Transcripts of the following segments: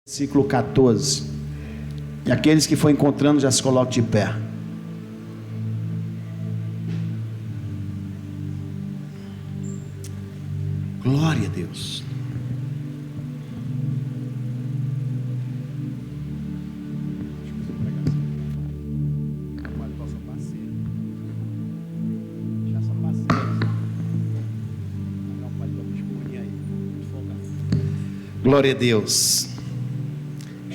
Versículo 14. E aqueles que for encontrando já se colocam de pé. Glória a Deus. Glória a Deus.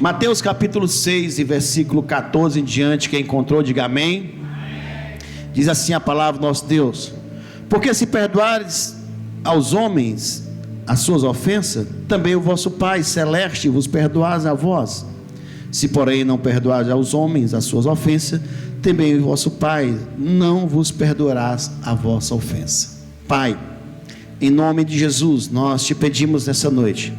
Mateus capítulo 6 e versículo 14 em diante, quem encontrou diga amém. Diz assim a palavra do nosso Deus: porque se perdoares aos homens as suas ofensas, também o vosso Pai celeste vos perdoará a vós. Se porém não perdoares aos homens as suas ofensas, também o vosso Pai não vos perdoará a vossa ofensa. Pai, em nome de Jesus, nós te pedimos nessa noite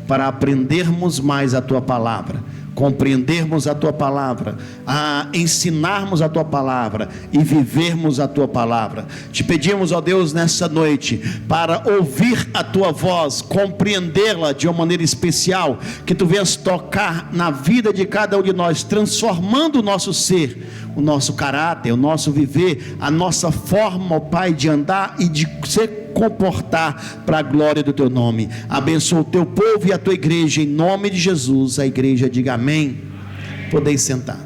para aprendermos mais a tua palavra, compreendermos a tua palavra, a ensinarmos a tua palavra e vivermos a tua palavra. Te pedimos, ó Deus, nessa noite, para ouvir a tua voz, compreendê-la de uma maneira especial, que tu venhas tocar na vida de cada um de nós, transformando o nosso ser, o nosso caráter, o nosso viver, a nossa forma, ó Pai, de andar e de ser comportar para a glória do teu nome. Abençoa o teu povo e a tua igreja, em nome de Jesus. A igreja diga amém. Podeis sentar.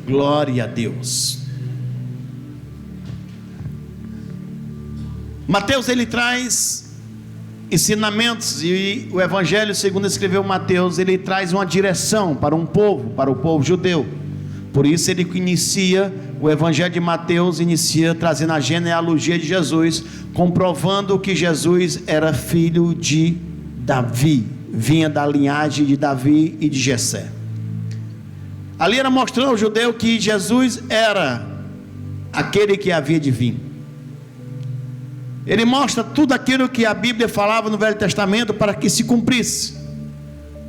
Glória a Deus. Mateus, ele traz ensinamentos, e o evangelho segundo escreveu Mateus, ele traz uma direção para um povo, para o povo judeu. Por isso ele inicia, o evangelho de Mateus inicia trazendo a genealogia de Jesus, comprovando que Jesus era filho de Davi, vinha da linhagem de Davi e de Jessé. Ali era mostrando ao judeu que Jesus era aquele que havia de vir. Ele mostra tudo aquilo que a Bíblia falava no Velho Testamento para que se cumprisse.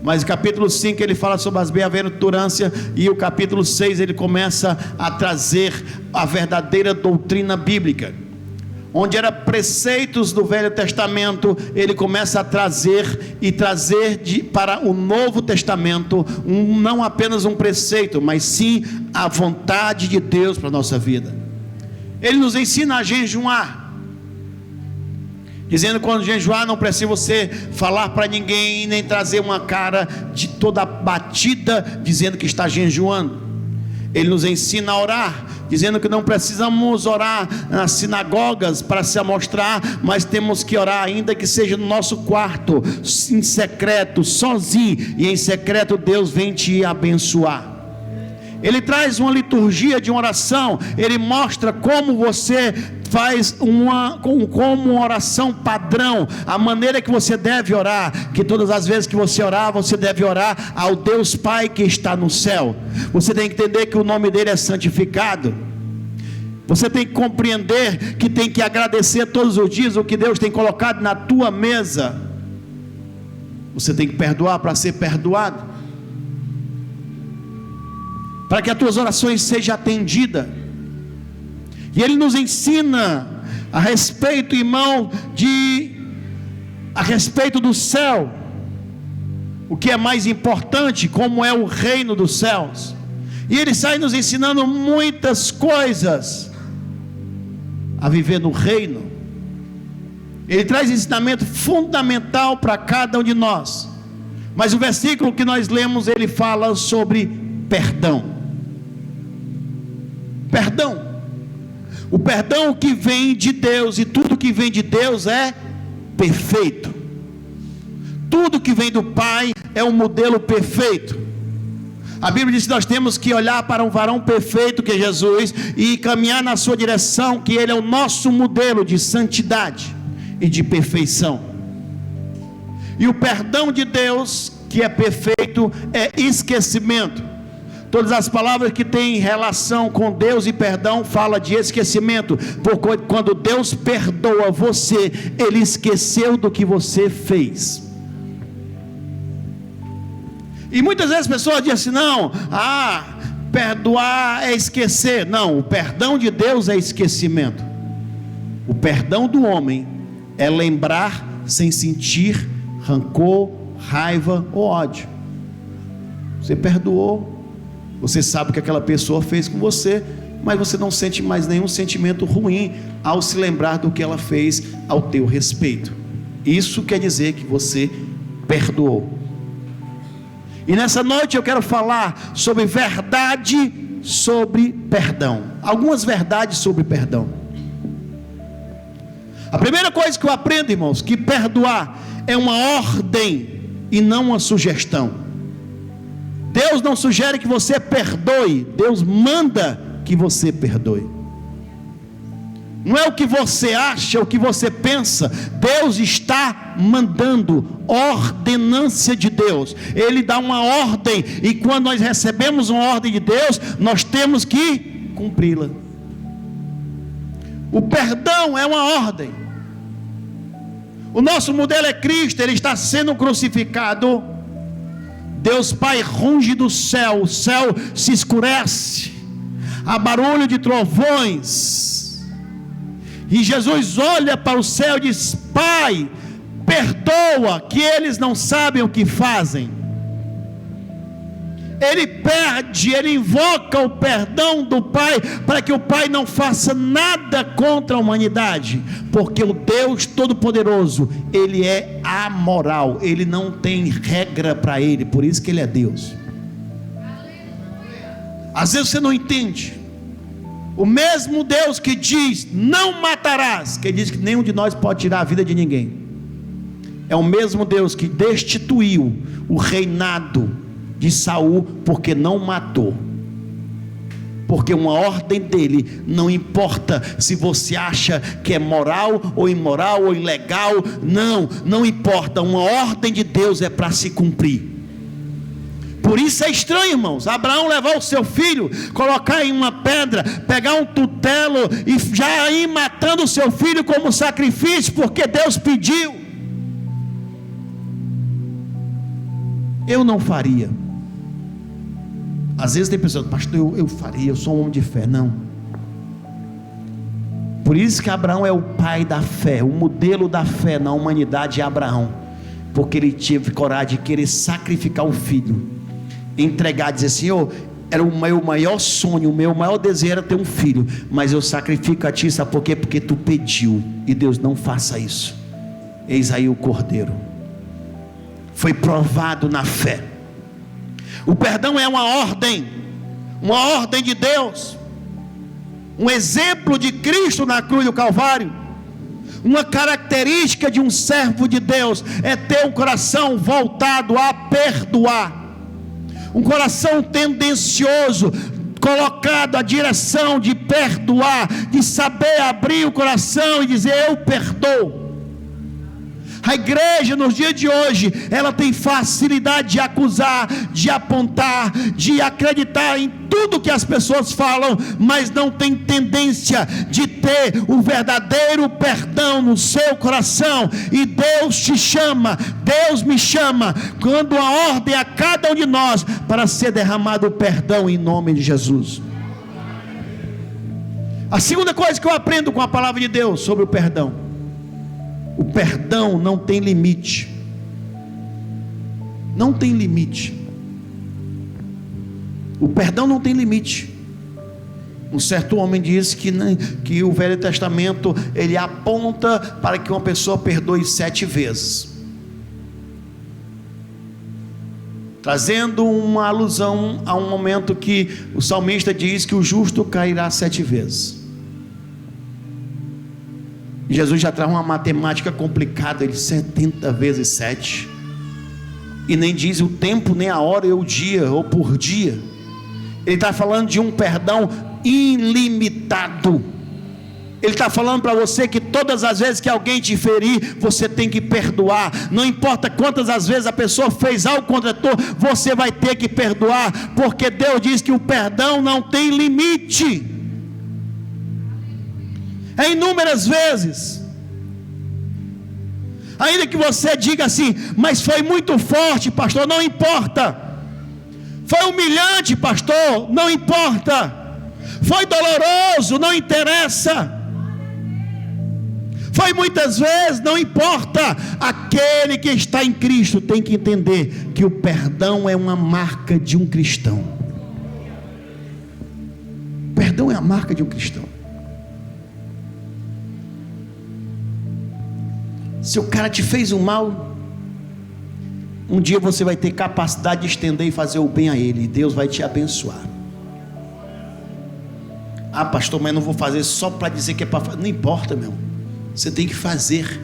Mas o capítulo 5 ele fala sobre as bem-aventuranças, e o capítulo 6 ele começa a trazer a verdadeira doutrina bíblica, onde eram preceitos do Velho Testamento, ele começa a trazer para o Novo Testamento, não apenas um preceito, mas sim a vontade de Deus para a nossa vida. Ele nos ensina a jejuar, dizendo que quando jejuar não precisa você falar para ninguém, nem trazer uma cara de toda batida dizendo que está jejuando. Ele nos ensina a orar, dizendo que não precisamos orar nas sinagogas para se amostrar, mas temos que orar ainda que seja no nosso quarto, em secreto, sozinho, e em secreto Deus vem te abençoar. Ele traz uma liturgia de uma oração, ele mostra como você faz como uma oração padrão, a maneira que você deve orar, que todas as vezes que você orar, você deve orar ao Deus Pai que está no céu. Você tem que entender que o nome dele é santificado. Você tem que compreender que tem que agradecer todos os dias o que Deus tem colocado na tua mesa. Você tem que perdoar para ser perdoado, para que as tuas orações sejam atendidas. E ele nos ensina a respeito, irmão, a respeito do céu, o que é mais importante, como é o reino dos céus. E ele sai nos ensinando muitas coisas a viver no reino. Ele traz ensinamento fundamental para cada um de nós. Mas o versículo que nós lemos, ele fala sobre perdão. Perdão. O perdão que vem de Deus, e tudo que vem de Deus é perfeito. Tudo que vem do Pai é um modelo perfeito. A Bíblia diz que nós temos que olhar para um varão perfeito que é Jesus, e caminhar na sua direção, que ele é o nosso modelo de santidade e de perfeição. E o perdão de Deus, que é perfeito, é esquecimento. Todas as palavras que têm relação com Deus e perdão fala de esquecimento, porque quando Deus perdoa você, Ele esqueceu do que você fez. E muitas vezes as pessoas dizem assim: não, perdoar é esquecer. Não, o perdão de Deus é esquecimento. O perdão do homem é lembrar sem sentir rancor, raiva ou ódio. Você perdoou, você sabe o que aquela pessoa fez com você, mas você não sente mais nenhum sentimento ruim ao se lembrar do que ela fez ao teu respeito. Isso quer dizer que você perdoou. E nessa noite eu quero falar sobre verdade sobre perdão. Algumas verdades sobre perdão. A primeira coisa que eu aprendo, irmãos, que perdoar é uma ordem e não uma sugestão. Deus não sugere que você perdoe, Deus manda que você perdoe. Não é o que você acha, o que você pensa. Deus está mandando, ordenância de Deus. Ele dá uma ordem, e quando nós recebemos uma ordem de Deus, nós temos que cumpri-la. O perdão é uma ordem. O nosso modelo é Cristo, Ele está sendo crucificado. Deus Pai runge do céu, o céu se escurece, há barulho de trovões, e Jesus olha para o céu e diz: Pai, perdoa, que eles não sabem o que fazem. Ele pede, ele invoca o perdão do Pai, para que o Pai não faça nada contra a humanidade, porque o Deus Todo-Poderoso, Ele é amoral, Ele não tem regra para Ele, por isso que Ele é Deus. Às vezes você não entende. O mesmo Deus que diz: não matarás, que diz que nenhum de nós pode tirar a vida de ninguém, é o mesmo Deus que destituiu o reinado de Saul porque não matou. Porque uma ordem dele, não importa se você acha que é moral ou imoral ou ilegal, não importa, uma ordem de Deus é para se cumprir. Por isso é estranho, irmãos, Abraão levar o seu filho, colocar em uma pedra, pegar um tutelo e já ir matando o seu filho como sacrifício, porque Deus pediu. Eu não faria. Às vezes tem pessoas: pastor, eu faria, eu sou um homem de fé. Não. Por isso que Abraão é o pai da fé, o modelo da fé na humanidade é Abraão, porque ele teve coragem de querer sacrificar o filho, entregar, dizer: Senhor, era o meu maior sonho, o meu maior desejo era ter um filho, mas eu sacrifico a ti, sabe por quê? Porque tu pediu, e Deus: não faça isso. Eis aí o cordeiro. Foi provado na fé. O perdão é uma ordem de Deus, um exemplo de Cristo na cruz do Calvário. Uma característica de um servo de Deus é ter um coração voltado a perdoar, um coração tendencioso, colocado à direção de perdoar, de saber abrir o coração e dizer: eu perdoo. A igreja nos dias de hoje, ela tem facilidade de acusar, de apontar, de acreditar em tudo que as pessoas falam, mas não tem tendência de ter o verdadeiro perdão no seu coração. E Deus te chama, Deus me chama, quando a ordem a cada um de nós para ser derramado o perdão em nome de Jesus. A segunda coisa que eu aprendo com a palavra de Deus sobre o perdão: o perdão não tem limite. Não tem limite. O perdão não tem limite. Um certo homem disse que o Velho Testamento ele aponta para que uma pessoa perdoe 7 vezes, trazendo uma alusão a um momento que o salmista diz que o justo cairá 7 vezes. Jesus já traz uma matemática complicada, ele 70 vezes 7, e nem diz o tempo, nem a hora, ou o dia, ou por dia. Ele está falando de um perdão ilimitado. Ele está falando para você que todas as vezes que alguém te ferir, você tem que perdoar. Não importa quantas as vezes a pessoa fez algo contra tu, você vai ter que perdoar, porque Deus diz que o perdão não tem limite. É inúmeras vezes. Ainda que você diga assim: mas foi muito forte, pastor. Não importa. Foi humilhante, pastor. Não importa. Foi doloroso. Não interessa. Foi muitas vezes, não importa. Aquele que está em Cristo tem que entender que o perdão é uma marca de um cristão. Perdão é a marca de um cristão. Se o cara te fez um mal, um dia você vai ter capacidade de estender e fazer o bem a ele, e Deus vai te abençoar. Ah, pastor, mas não vou fazer só para dizer que é para fazer. Não importa, meu. Você tem que fazer.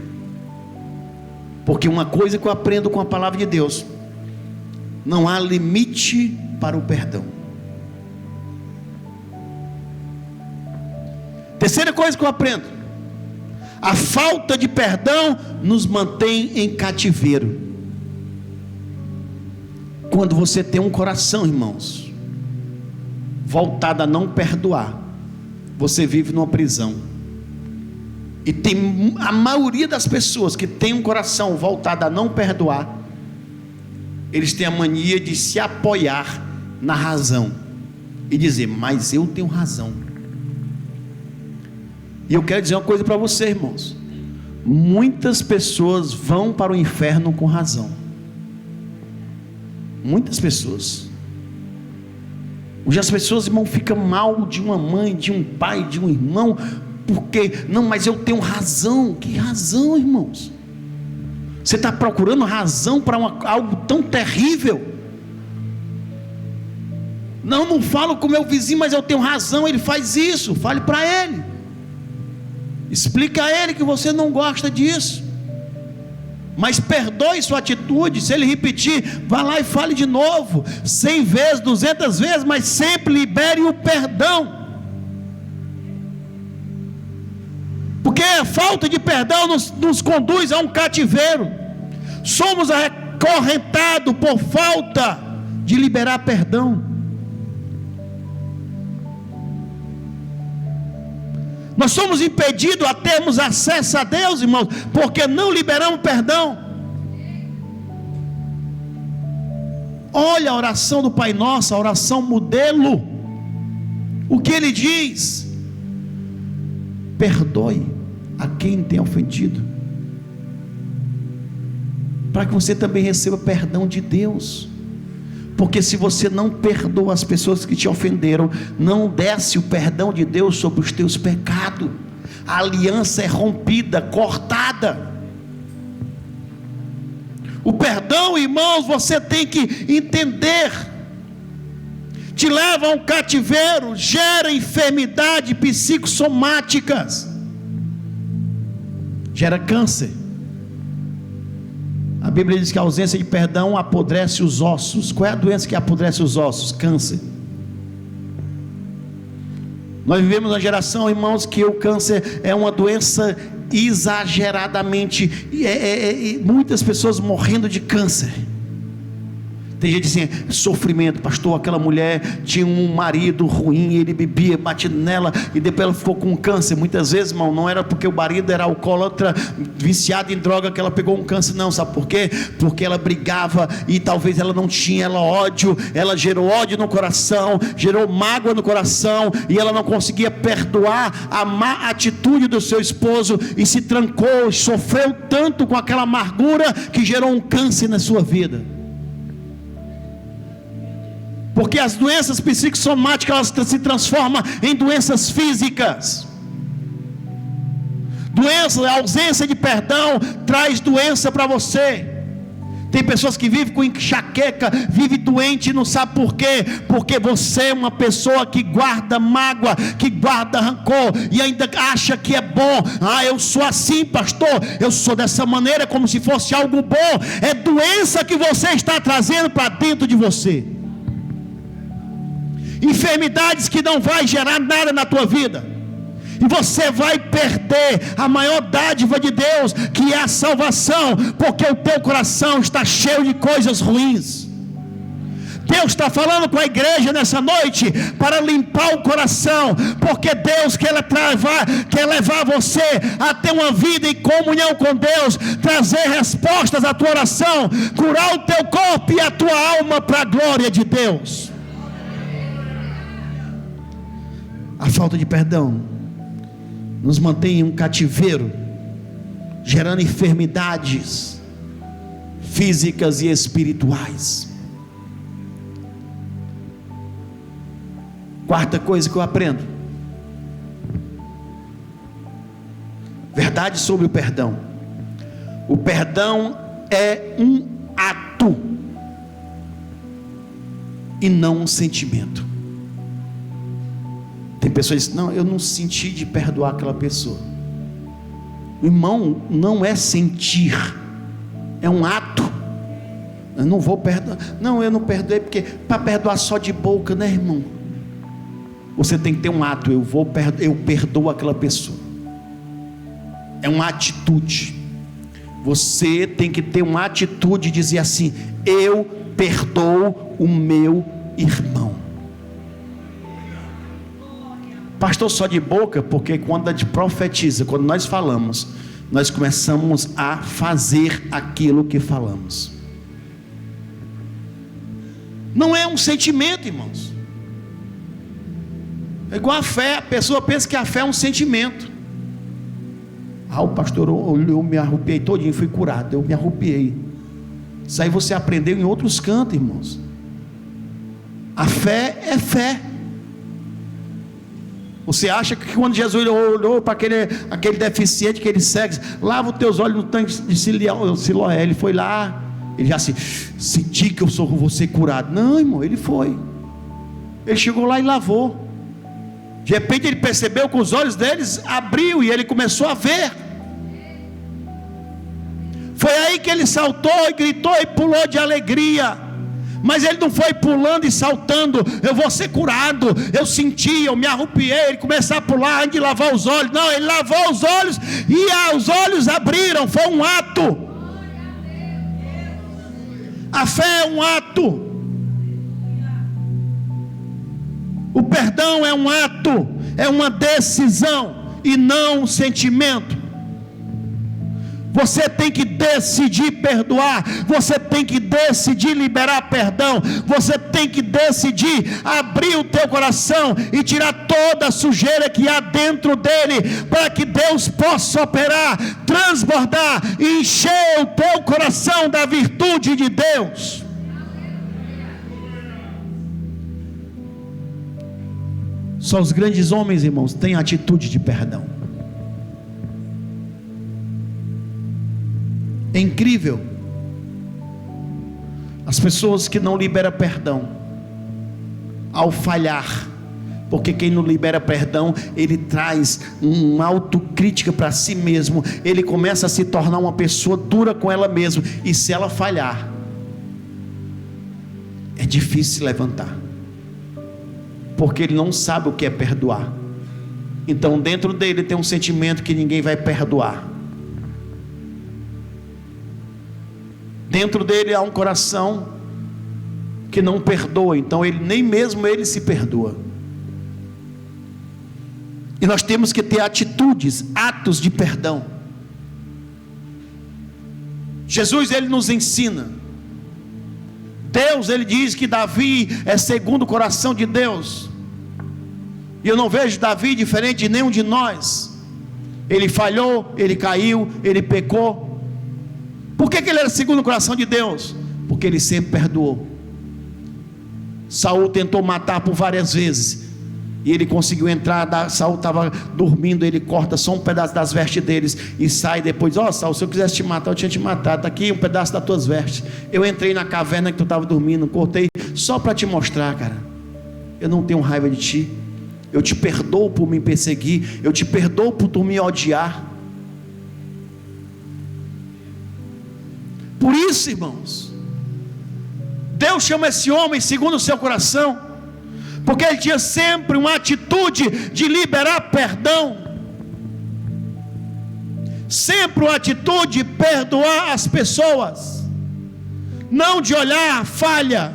Porque uma coisa que eu aprendo com a palavra de Deus: não há limite para o perdão. Terceira coisa que eu aprendo: a falta de perdão nos mantém em cativeiro. Quando você tem um coração, irmãos, voltado a não perdoar, você vive numa prisão. E tem a maioria das pessoas que tem um coração voltado a não perdoar, eles têm a mania de se apoiar na razão e dizer: mas eu tenho razão. E eu quero dizer uma coisa para você, irmãos: muitas pessoas vão para o inferno com razão. Muitas pessoas. Hoje as pessoas, irmão, ficam mal de uma mãe, de um pai, de um irmão, porque, não, mas eu tenho razão. Que razão, irmãos? Você está procurando razão para algo tão terrível? Não falo com meu vizinho, mas eu tenho razão, ele faz isso. Fale para ele, explica a ele que você não gosta disso, mas perdoe sua atitude. Se ele repetir, vá lá e fale de novo, 100 vezes, 200 vezes, mas sempre libere o perdão. Porque a falta de perdão nos conduz a um cativeiro. Somos acorrentados por falta de liberar perdão. Nós somos impedidos a termos acesso a Deus, irmãos, porque não liberamos perdão. Olha a oração do Pai Nosso, a oração modelo. O que ele diz? Perdoe a quem tem ofendido, para que você também receba perdão de Deus. Porque se você não perdoa as pessoas que te ofenderam, não desce o perdão de Deus sobre os teus pecados. A aliança é rompida, cortada. O perdão, irmãos, você tem que entender, te leva a um cativeiro, gera enfermidades psicossomáticas, gera câncer. A Bíblia diz que a ausência de perdão apodrece os ossos. Qual é a doença que apodrece os ossos? Câncer. Nós vivemos uma geração, irmãos, que o câncer é uma doença exageradamente, muitas pessoas morrendo de câncer. Tem gente assim, sofrimento, pastor, aquela mulher tinha um marido ruim, ele bebia, batia nela, e depois ela ficou com câncer. Muitas vezes, irmão, não era porque o marido era alcoólatra, viciado em droga, que ela pegou um câncer, não. Sabe por quê? Porque ela brigava, e talvez ela não tinha, ódio, ela gerou ódio no coração, gerou mágoa no coração, e ela não conseguia perdoar a má atitude do seu esposo, e se trancou, sofreu tanto com aquela amargura, que gerou um câncer na sua vida. Porque as doenças psicossomáticas, elas se transformam em doenças físicas. Doença, a ausência de perdão traz doença para você. Tem pessoas que vivem com enxaqueca, vive doente, não sabe por quê? Porque você é uma pessoa que guarda mágoa, que guarda rancor, e ainda acha que é bom. Ah, eu sou assim, pastor, eu sou dessa maneira, como se fosse algo bom. É doença que você está trazendo para dentro de você. Enfermidades que não vai gerar nada na tua vida, e você vai perder a maior dádiva de Deus, que é a salvação, porque o teu coração está cheio de coisas ruins. Deus está falando com a igreja nessa noite para limpar o coração, porque Deus quer levar você a ter uma vida em comunhão com Deus, trazer respostas à tua oração, curar o teu corpo e a tua alma para a glória de Deus. A falta de perdão nos mantém em um cativeiro, gerando enfermidades físicas e espirituais. Quarta coisa que eu aprendo: verdade sobre o perdão. O perdão é um ato e não um sentimento. Tem pessoas que dizem: não, eu não senti de perdoar aquela pessoa. Irmão, não é sentir, é um ato. Eu não vou perdoar. Não, eu não perdoei porque para perdoar só de boca, né, irmão? Você tem que ter um ato. Eu perdoo aquela pessoa. É uma atitude. Você tem que ter uma atitude de dizer assim: eu perdoo o meu irmão. Pastor, só de boca? Porque quando a gente profetiza, quando nós falamos, nós começamos a fazer aquilo que falamos. Não é um sentimento, irmãos. É igual a fé. A pessoa pensa que a fé é um sentimento. O pastor, eu me arrupiei todinho, fui curado. Eu me arrupiei. Isso aí você aprendeu em outros cantos, irmãos. A fé é fé. Você acha que quando Jesus olhou para aquele deficiente que ele segue, lava os teus olhos no tanque de Siloé, ele foi lá, ele já senti que eu vou ser curado. Não, irmão, ele foi. Ele chegou lá e lavou. De repente ele percebeu que os olhos deles abriu e ele começou a ver. Foi aí que ele saltou e gritou e pulou de alegria. Mas ele não foi pulando e saltando: eu vou ser curado, eu senti, eu me arrupiei. Ele começou a pular antes de lavar os olhos. Não, ele lavou os olhos e os olhos abriram. Foi um ato. A fé é um ato. O perdão é um ato, é uma decisão e não um sentimento. Você tem que decidir perdoar, você tem que decidir liberar perdão, você tem que decidir abrir o teu coração e tirar toda a sujeira que há dentro dele, para que Deus possa operar, transbordar e encher o teu coração da virtude de Deus. Só os grandes homens, irmãos, têm atitude de perdão. É incrível as pessoas que não liberam perdão ao falhar, porque quem não libera perdão, ele traz uma autocrítica para si mesmo, ele começa a se tornar uma pessoa dura com ela mesma, e se ela falhar, é difícil se levantar, porque ele não sabe o que é perdoar. Então dentro dele tem um sentimento que ninguém vai perdoar. Dentro dele há um coração que não perdoa, então nem mesmo ele se perdoa. E nós temos que ter atitudes, atos de perdão. Jesus, ele nos ensina. Deus, ele diz que Davi é segundo o coração de Deus. E eu não vejo Davi diferente de nenhum de nós. Ele falhou, ele caiu, ele pecou. Por que ele era segundo o coração de Deus? Porque ele sempre perdoou. Saul tentou matar por várias vezes, e ele conseguiu entrar. Saul estava dormindo, ele corta só um pedaço das vestes deles e sai depois: Saul, se eu quisesse te matar, eu tinha te matado. Está aqui um pedaço das tuas vestes. Eu entrei na caverna que tu estava dormindo, cortei só para te mostrar, cara. Eu não tenho raiva de ti. Eu te perdoo por me perseguir, eu te perdoo por tu me odiar. Por isso, irmãos, Deus chama esse homem segundo o seu coração, porque ele tinha sempre uma atitude de liberar perdão, sempre uma atitude de perdoar as pessoas, não de olhar a falha.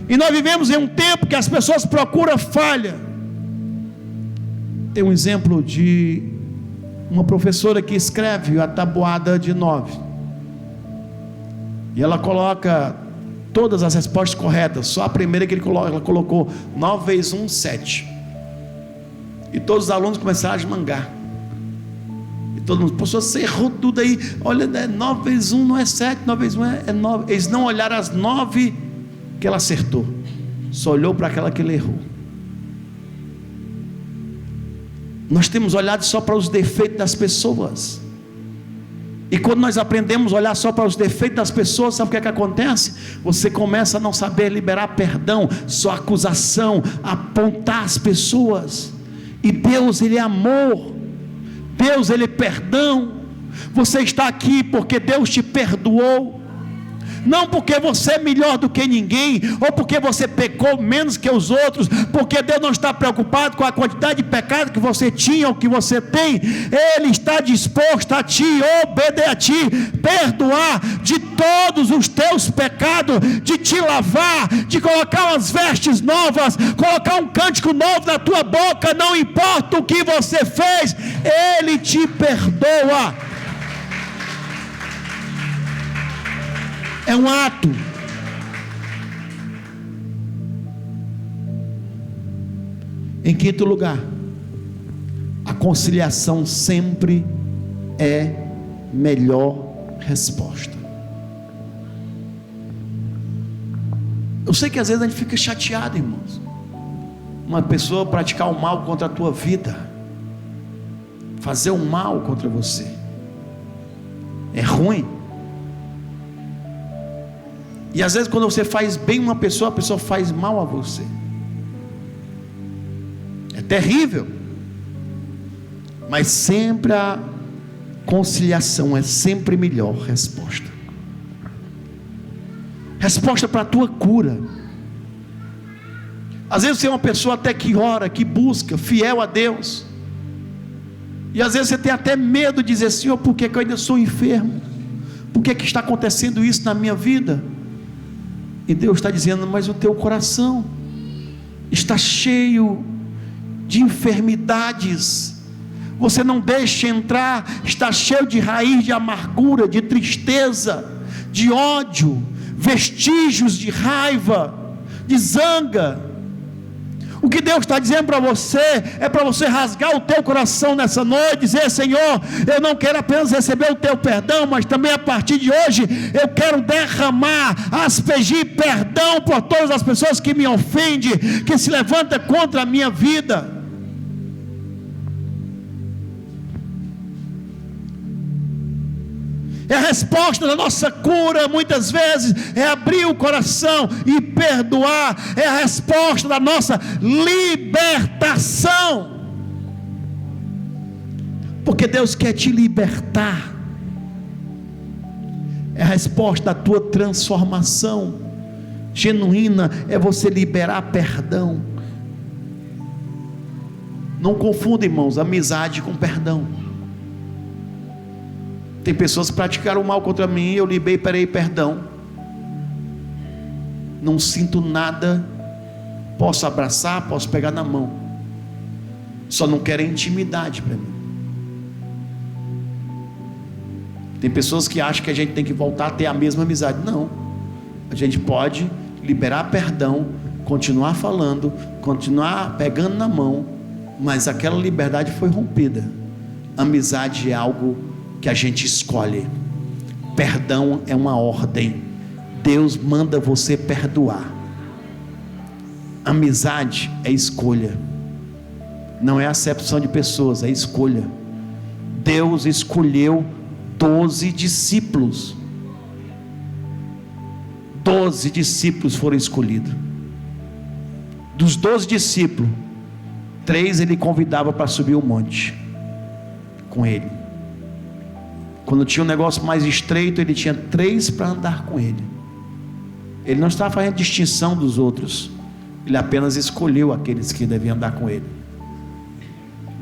E nós vivemos em um tempo que as pessoas procuram falha. Tem um exemplo de uma professora que escreve a tabuada de 9, e ela coloca todas as respostas corretas, só a primeira que ela colocou 9 vezes 1, 7. E todos os alunos começaram a esmangar. E todo mundo, pastor, você errou tudo aí, olha, 9 vezes 1 não é 7, 9 vezes 1 é 9, eles não olharam as 9 que ela acertou, só olhou para aquela que ele errou. Nós temos olhado só para os defeitos das pessoas, e quando nós aprendemos a olhar só para os defeitos das pessoas, sabe o que é que acontece? Você começa a não saber liberar perdão, só acusação, apontar as pessoas. E Deus, Ele é amor, Deus, Ele é perdão. Você está aqui porque Deus te perdoou, não porque você é melhor do que ninguém, ou porque você pecou menos que os outros, porque Deus não está preocupado com a quantidade de pecado que você tinha ou que você tem. Ele está disposto a te obedecer, a te perdoar de todos os teus pecados, de te lavar, de colocar umas vestes novas, colocar um cântico novo na tua boca. Não importa o que você fez, Ele te perdoa. É um ato. Em quinto lugar, a conciliação sempre é melhor resposta. Eu sei que às vezes a gente fica chateado, irmãos. Uma pessoa praticar o mal contra a tua vida, fazer o mal contra você, é ruim. E às vezes quando você faz bem uma pessoa, a pessoa faz mal a você. É terrível. Mas sempre a conciliação é sempre melhor resposta. Resposta para a tua cura. Às vezes você é uma pessoa até que ora, que busca, fiel a Deus. E às vezes você tem até medo de dizer: Senhor, por que eu ainda sou enfermo? Por que está acontecendo isso na minha vida? E Deus está dizendo: mas o teu coração está cheio de enfermidades, você não deixa entrar, está cheio de raiz de amargura, de tristeza, de ódio, vestígios de raiva, de zanga. O que Deus está dizendo para você é para você rasgar o teu coração nessa noite, dizer: Senhor, eu não quero apenas receber o teu perdão, mas também a partir de hoje eu quero derramar, aspergir perdão por todas as pessoas que me ofendem, que se levantam contra a minha vida. É a resposta da nossa cura, muitas vezes, é abrir o coração e perdoar. É a resposta da nossa libertação, porque Deus quer te libertar. É a resposta da tua transformação genuína, é você liberar perdão. Não confunda, irmãos, amizade com perdão. Tem pessoas que praticaram mal contra mim, eu liberei perdão, não sinto nada, posso abraçar, posso pegar na mão, só não quero intimidade para mim. Tem pessoas que acham que a gente tem que voltar a ter a mesma amizade. Não, a gente pode liberar perdão, continuar falando, continuar pegando na mão, mas aquela liberdade foi rompida. Amizade é algo que a gente escolhe. Perdão é uma ordem. Deus manda você perdoar. Amizade é escolha, não é acepção de pessoas, é escolha. Deus escolheu 12 discípulos. 12 discípulos foram escolhidos. Dos 12 discípulos, 3 ele convidava para subir o monte com ele. Quando tinha um negócio mais estreito, ele tinha 3 para andar com ele. Ele não estava fazendo distinção dos outros, ele apenas escolheu aqueles que deviam andar com ele.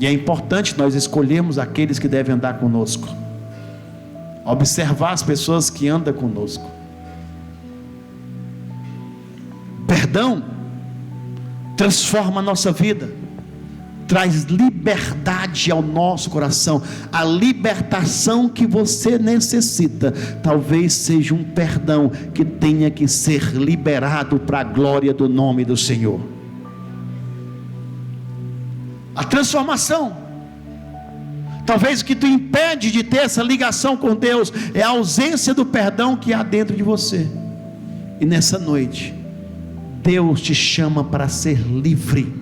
E é importante nós escolhermos aqueles que devem andar conosco, observar as pessoas que andam conosco. Perdão transforma a nossa vida, traz liberdade ao nosso coração. A libertação que você necessita talvez seja um perdão que tenha que ser liberado para a glória do nome do Senhor. A transformação Talvez o que te impede de ter essa ligação com Deus é a ausência do perdão que há dentro de você. E nessa noite, Deus te chama para ser livre,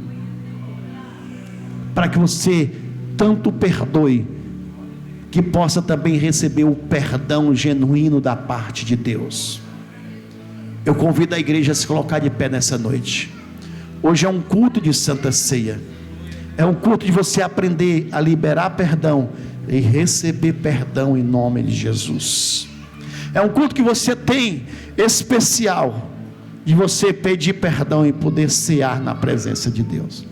para que você tanto perdoe, que possa também receber o perdão genuíno da parte de Deus. Eu convido a igreja a se colocar de pé nessa noite. Hoje é um culto de Santa Ceia, é um culto de você aprender a liberar perdão e receber perdão em nome de Jesus. É um culto que você tem especial, de você pedir perdão e poder cear na presença de Deus,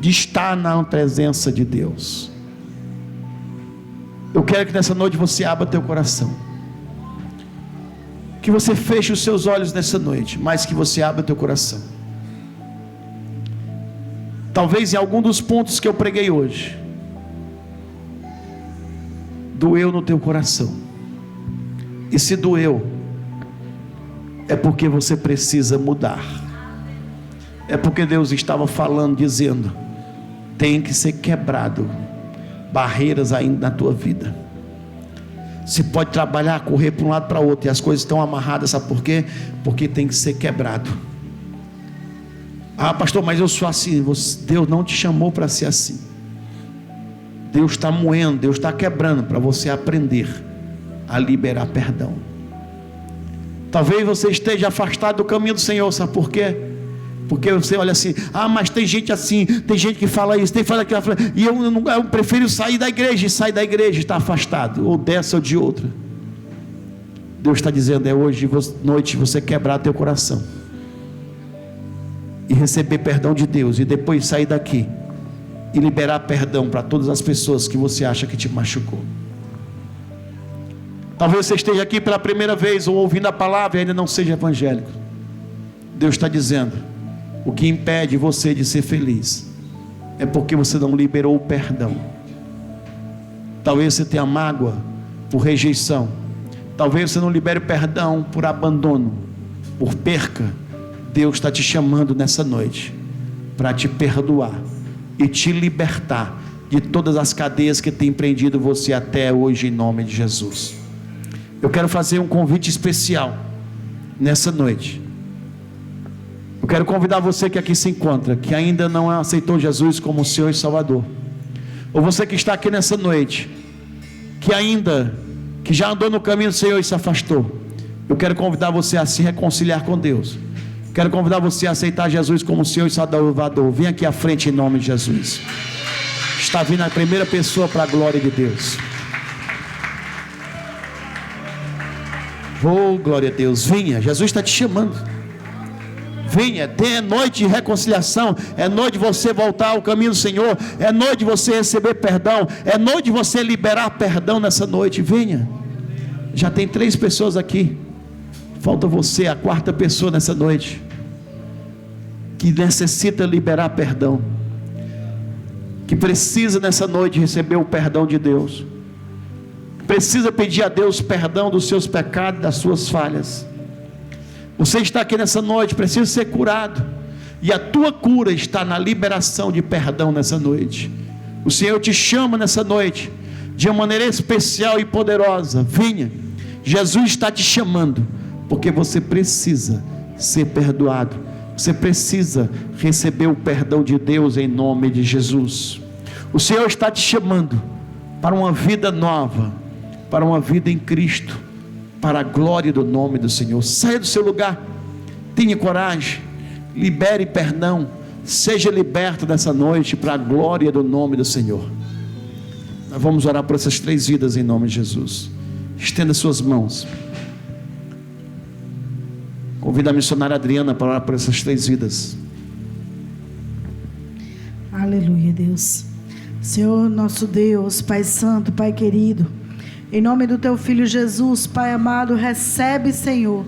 de estar na presença de Deus. Eu quero que nessa noite você abra teu coração, que você feche os seus olhos nessa noite, mas que você abra teu coração. Talvez em algum dos pontos que eu preguei hoje, doeu no teu coração, e se doeu, é porque você precisa mudar, é porque Deus estava falando, dizendo, tem que ser quebrado barreiras ainda na tua vida. Você pode trabalhar, correr para um lado para o outro, e as coisas estão amarradas, sabe por quê? Porque tem que ser quebrado. Ah, pastor, mas eu sou assim. Deus não te chamou para ser assim. Deus está moendo, Deus está quebrando, para você aprender a liberar perdão. Talvez você esteja afastado do caminho do Senhor, sabe por quê? Porque você olha assim, ah, mas tem gente assim, tem gente que fala isso, tem que falar aquilo, e eu prefiro sair da igreja, e sair da igreja, está afastado, ou dessa ou de outra. Deus está dizendo, é hoje noite você quebrar teu coração, e receber perdão de Deus, e depois sair daqui, e liberar perdão para todas as pessoas que você acha que te machucou. Talvez você esteja aqui pela primeira vez, ou ouvindo a palavra e ainda não seja evangélico. Deus está dizendo, o que impede você de ser feliz é porque você não liberou o perdão. Talvez você tenha mágoa por rejeição, talvez você não libere o perdão por abandono, por perca. Deus está te chamando nessa noite para te perdoar e te libertar de todas as cadeias que tem prendido você até hoje, em nome de Jesus. Eu quero fazer um convite especial nessa noite. Eu quero convidar você que aqui se encontra, que ainda não aceitou Jesus como Senhor e Salvador, ou você que está aqui nessa noite, que já andou no caminho do Senhor e se afastou. Eu quero convidar você a se reconciliar com Deus. Quero convidar você a aceitar Jesus como Senhor e Salvador. Vem aqui à frente em nome de Jesus. Está vindo a primeira pessoa para a glória de Deus. Oh, glória a Deus. Venha, Jesus está te chamando. Venha, é noite de reconciliação, é noite de você voltar ao caminho do Senhor, é noite de você receber perdão, é noite de você liberar perdão nessa noite. Venha. Já tem 3 pessoas aqui, falta você, a 4ª pessoa nessa noite, que necessita liberar perdão, que precisa nessa noite receber o perdão de Deus, precisa pedir a Deus perdão dos seus pecados, das suas falhas. Você está aqui nessa noite, precisa ser curado, e a tua cura está na liberação de perdão nessa noite. O Senhor te chama nessa noite, de uma maneira especial e poderosa. Venha, Jesus está te chamando, porque você precisa ser perdoado, você precisa receber o perdão de Deus em nome de Jesus. O Senhor está te chamando para uma vida nova, para uma vida em Cristo, para a glória do nome do Senhor. Saia do seu lugar, tenha coragem, libere perdão, seja liberto dessa noite para a glória do nome do Senhor. Nós vamos orar por essas 3 vidas em nome de Jesus. Estenda suas mãos. Convido a missionária Adriana para orar por essas 3 vidas. Aleluia, Deus. Senhor nosso Deus, Pai Santo, Pai querido, em nome do Teu Filho Jesus, Pai amado, recebe, Senhor,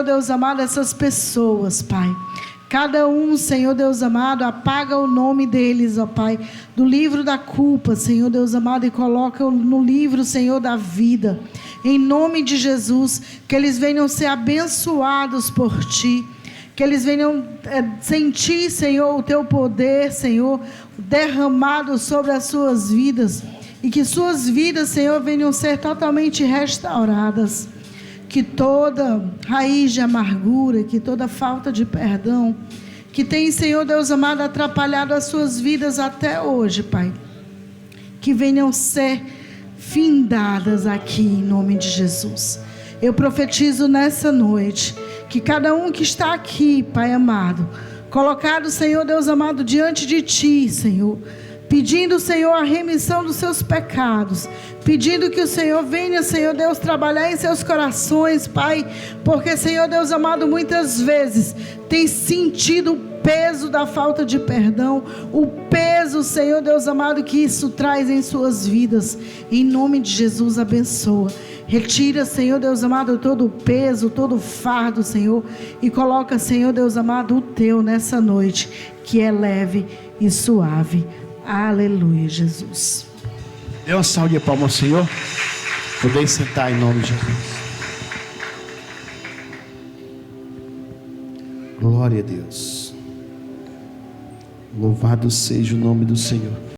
Deus amado, essas pessoas, Pai. Cada um, Senhor Deus amado, apaga o nome deles, ó Pai, do livro da culpa, Senhor Deus amado, e coloca no livro, Senhor, da vida. Em nome de Jesus, que eles venham ser abençoados por Ti, que eles venham sentir, Senhor, o teu poder, Senhor, derramado sobre as suas vidas, e que suas vidas, Senhor, venham ser totalmente restauradas, que toda raiz de amargura, que toda falta de perdão, que tem, Senhor Deus amado, atrapalhado as suas vidas até hoje, Pai, que venham ser findadas aqui em nome de Jesus. Eu profetizo nessa noite que cada um que está aqui, Pai amado, colocado, Senhor Deus amado, diante de Ti, Senhor, pedindo, Senhor, a remissão dos seus pecados, pedindo que o Senhor venha, Senhor Deus, trabalhar em seus corações, Pai, porque, Senhor Deus amado, muitas vezes tem sentido o peso da falta de perdão, o peso, Senhor Deus amado, que isso traz em suas vidas. Em nome de Jesus, abençoa. Retira, Senhor Deus amado, todo o peso, todo o fardo, Senhor, e coloca, Senhor Deus amado, o teu nessa noite, que é leve e suave. Aleluia, Jesus. Dê uma salva de palmas ao Senhor. Podem sentar em nome de Jesus. Glória a Deus. Louvado seja o nome do Senhor.